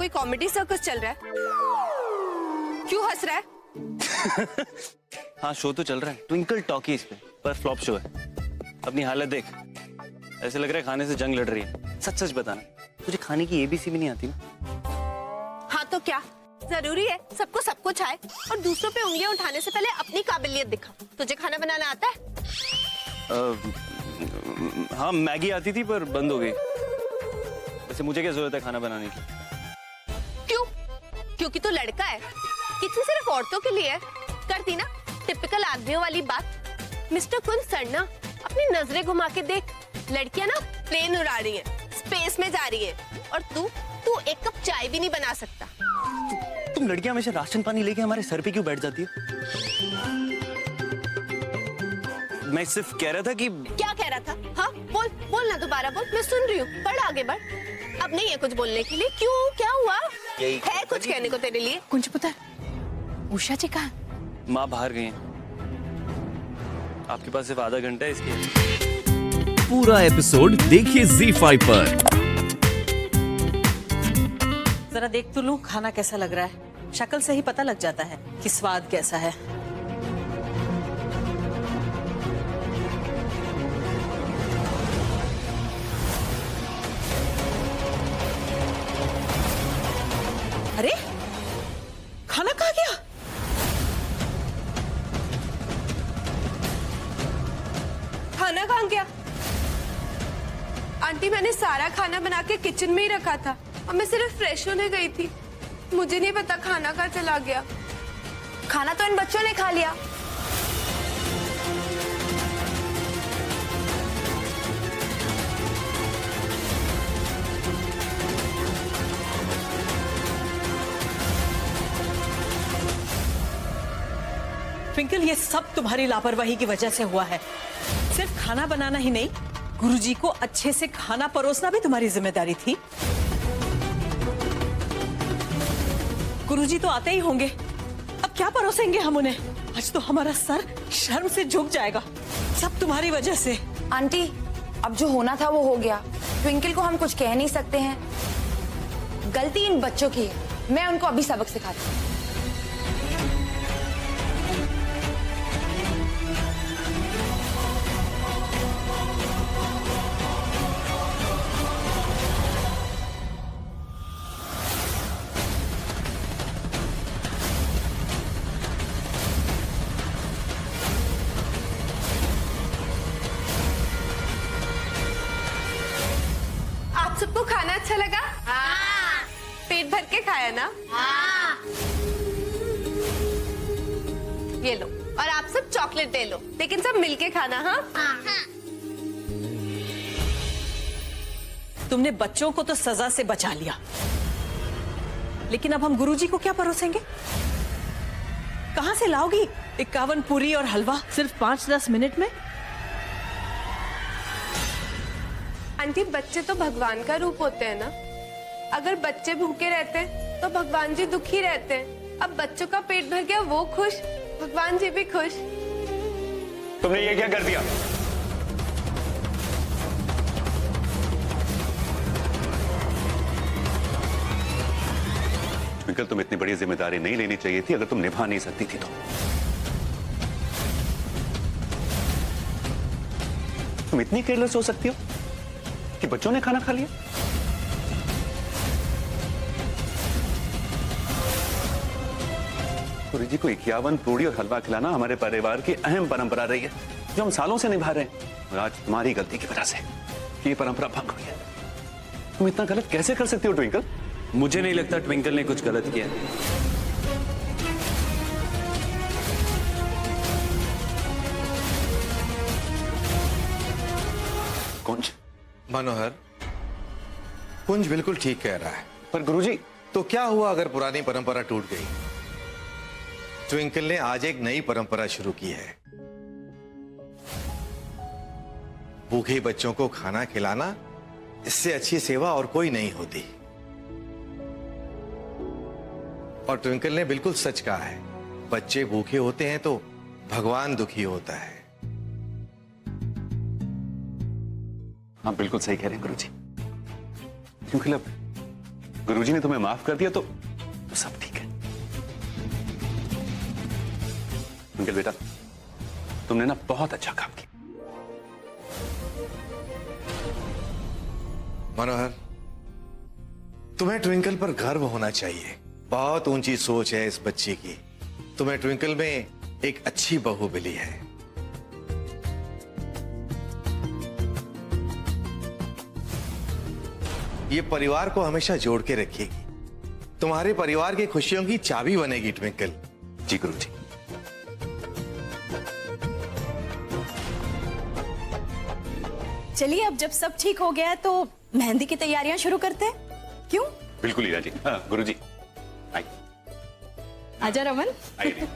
कोई comedy circus चल रहा है? क्यों हंस रहा है? हाँ शो तो चल रहा है ट्विंकल टॉकीज पे, पर फ्लॉप शो है। अपनी हालत देख, ऐसे लग रहा है खाने से जंग लड़ रही है। सच सच बताना, तुझे खाने की एबीसी भी नहीं आती ना? हाँ तो क्या जरूरी है सबको सब कुछ आए और दूसरों पे उंगलियां उठाने से पहले अपनी काबिलियत दिखा। तुझे खाना बनाना आता है? हाँ मैगी आती थी पर बंद हो गई। वैसे मुझे क्या जरूरत है खाना बनाने की? क्यों? क्योंकि तू लड़का है। किचन सिर्फ औरतों के लिए है। करती ना टिपिकल आदमियों वाली बात। मिस्टर कुंज सरना, अपनी नजरें घुमा के देख, लड़कियां ना प्लेन उड़ा रही है, स्पेस में जा रही है, और तू एक कप चाय भी नहीं बना सकता। तुम लड़कियां हमेशा राशन पानी लेके हमारे सर पे क्यों बैठ जाती है? मैं सिर्फ कह रहा था कि... क्या कह रहा था? हाँ बोल ना, दोबारा बोल, मैं सुन रही हूँ। बढ़ आगे बढ़। अब नहीं है कुछ बोलने के लिए। क्यों, क्या हुआ? है कुछ कहने को तेरे लिए? कुंज पुत्र, उषा जी कहाँ? माँ बाहर गई हैं। आपके पास सिर्फ आधा घंटा है इसके। पूरा एपिसोड देखिए ZEE5 पर। जरा देख तो लूं खाना कैसा लग रहा है। शक्ल से ही पता लग जाता है कि स्वाद कैसा है। अरे खाना कहाँ गया? खाना कहाँ गया? आंटी मैंने सारा खाना बना के किचन में ही रखा था और मैं सिर्फ फ्रेश होने गई थी। मुझे नहीं पता खाना कहाँ चला गया। खाना तो इन बच्चों ने खा लिया। ट्विंकल, ये सब तुम्हारी लापरवाही की वजह से हुआ है। सिर्फ खाना बनाना ही नहीं, गुरुजी को अच्छे से खाना परोसना भी तुम्हारी जिम्मेदारी थी। गुरुजी तो आते ही होंगे, अब क्या परोसेंगे हम उन्हें? आज तो हमारा सर शर्म से झुक जाएगा, सब तुम्हारी वजह से। आंटी, अब जो होना था वो हो गया। ट्विंकल को हम कुछ कह नहीं सकते हैं, गलती इन बच्चों की है। मैं उनको अभी सबक सिखाती हूँ। सबको खाना अच्छा लगा? हाँ। पेट भर के खाया ना? हाँ। ये लो, और आप सब चॉकलेट दे लो, लेकिन सब मिलके खाना। हाँ? हाँ। तुमने बच्चों को तो सजा से बचा लिया, लेकिन अब हम गुरुजी को क्या परोसेंगे? कहां से लाओगी 51 पूरी और हलवा सिर्फ 5-10 मिनट में? आंटी, बच्चे तो भगवान का रूप होते हैं ना। अगर बच्चे भूखे रहते हैं तो भगवान जी दुखी रहते हैं। अब बच्चों का पेट भर गया, वो खुश, भगवान जी भी खुश। तुमने ये क्या कर दिया? ट्विंकल, तुम इतनी बड़ी जिम्मेदारी नहीं लेनी चाहिए थी अगर तुम निभा नहीं सकती थी तो। तुम इतनी केयरलेस हो सकती हो कि बच्चों ने खाना खा लिया? गुरुजी को 51 पूरी और हलवा खिलाना हमारे परिवार की अहम परंपरा रही है, जो हम सालों से निभा रहे हैं। और आज तुम्हारी गलती की वजह से ये परंपरा भंग हुई है। तुम इतना गलत कैसे कर सकती हो ट्विंकल? मुझे नहीं लगता ट्विंकल ने कुछ गलत किया। कुंज, मनोहर, कुंज बिल्कुल ठीक कह रहा है। पर गुरुजी, तो क्या हुआ अगर पुरानी परंपरा टूट गई? ट्विंकल ने आज एक नई परंपरा शुरू की है। भूखे बच्चों को खाना खिलाना, इससे अच्छी सेवा और कोई नहीं होती। और ट्विंकल ने बिल्कुल सच कहा है, बच्चे भूखे होते हैं तो भगवान दुखी होता है। हाँ बिल्कुल सही कह रहे हैं गुरुजी। ट्विंकल, अब गुरुजी ने तुम्हें माफ कर दिया तो सब ठीक है। ट्विंकल बेटा, तुमने ना बहुत अच्छा काम किया। मनोहर, तुम्हें ट्विंकल पर गर्व होना चाहिए। बहुत ऊंची सोच है इस बच्ची की। तुम्हें ट्विंकल में एक अच्छी बहू मिली है। ये परिवार को हमेशा जोड़ के रखेगी। तुम्हारे परिवार की खुशियों की चाबी बनेगी ट्विंकल। जी गुरुजी। चलिए, अब जब सब ठीक हो गया है तो मेहंदी की तैयारियां शुरू करते हैं। क्यों? बिल्कुल हीरा जी। हाँ गुरुजी, आइए आजा रमन। आइए।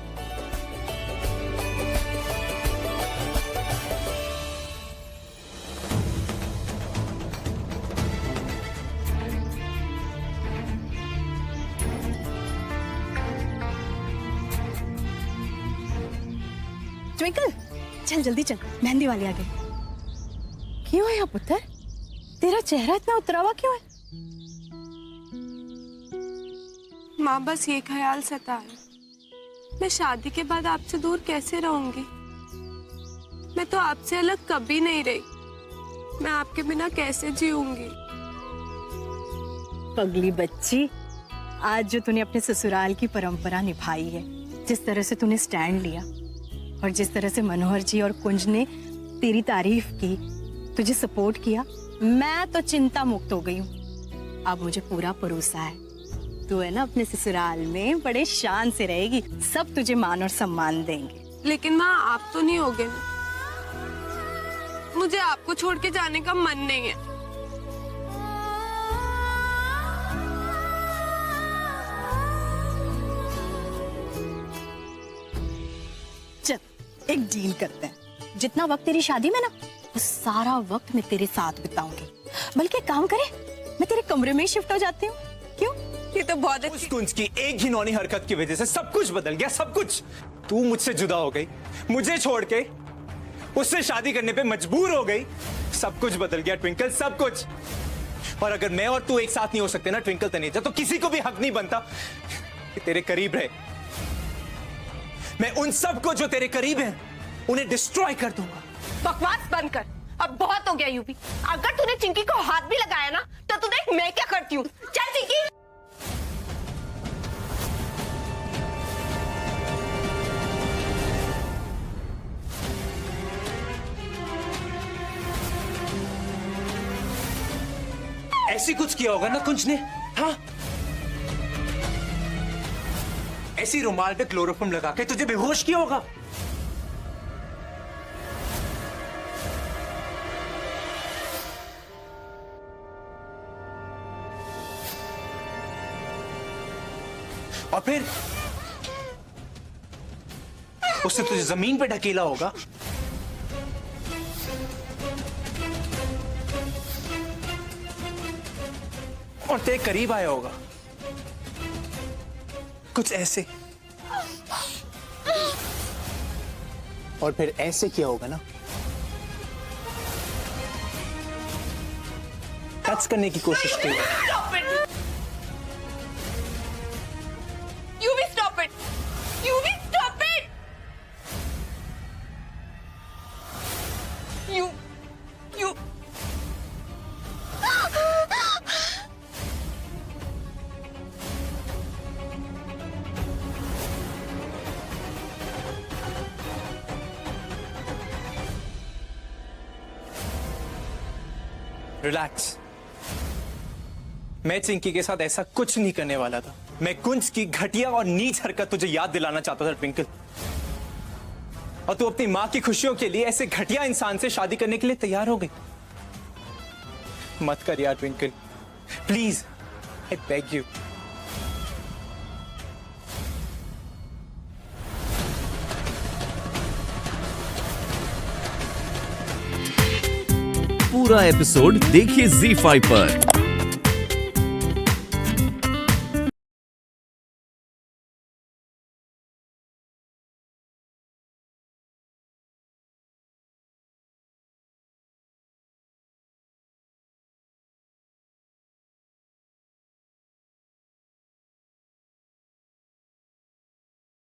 ट्विंकल, चल जल्दी चल, मेहंदी वाले आ गए। क्यों है पुत्र? तेरा चेहरा इतना उतरा हुआ क्यों है? माँ, बस ये ख्याल सता है, मैं शादी के बाद आपसे दूर कैसे रहूंगी। मैं तो आपसे अलग कभी नहीं रही। मैं आपके बिना कैसे जीऊंगी। पगली बच्ची, आज जो तूने अपने ससुराल की परंपरा निभाई है, जिस तरह से तूने स्टैंड लिया और जिस तरह से मनोहर जी और कुंज ने तेरी तारीफ की, तुझे सपोर्ट किया, मैं तो चिंता मुक्त हो गई हूँ। अब मुझे पूरा भरोसा है, तू है ना अपने ससुराल में बड़े शान से रहेगी। सब तुझे मान और सम्मान देंगे। लेकिन माँ, आप तो नहीं होगे ना। मुझे आपको छोड़ के जाने का मन नहीं है। चल, एक डील करते हैं। जितना वक्त तेरी शादी में ना, वो सारा वक्त मैं तेरे साथ बिताऊंगी। बल्कि एक काम करे, मैं तेरे कमरे में शिफ्ट हो जाती हूँ। क्यों? ये तो बहुत उस कुंज की एक घिनौनी हरकत की वजह से सब कुछ बदल गया, सब कुछ। तू मुझसे जुदा हो गई, मुझे छोड़ के उससे शादी करने पे मजबूर हो गई। सब कुछ बदल गया ट्विंकल, सब कुछ। और अगर मैं और तू एक साथ नहीं हो सकते ना ट्विंकल तनेजा, तो किसी को भी हक नहीं बनता कि तेरे करीब रहे। मैं उन सब को जो तेरे करीब हैं, उन्हें डिस्ट्रॉय कर दूंगा। बकवास बंद कर, अब बहुत हो गया यूपी। अगर तूने चिंकी को हाथ भी लगाया ना, तो तू देख मैं क्या करती हूँ। चल चिंकी। ऐसी कुछ किया होगा ना कुंज ने, हाँ? ऐसी रुमाल पे क्लोरोफॉर्म लगा के तुझे बेहोश किया होगा। और फिर उसने तुझे जमीन पे ढकेला होगा। और तेरे करीब आया होगा, कुछ ऐसे। और फिर ऐसे किया होगा ना, टच करने की कोशिश की। You will stop it. You will stop it. You. Relax. मैं चिंकी के साथ ऐसा कुछ नहीं करने वाला था। मैं कुंज की घटिया और नीच हरकत तुझे याद दिलाना चाहता था ट्विंकल। और तू अपनी मां की खुशियों के लिए ऐसे घटिया इंसान से शादी करने के लिए तैयार हो गई। मत कर यार twinkle, please, I beg you. पूरा एपिसोड देखिए ZEE5 पर।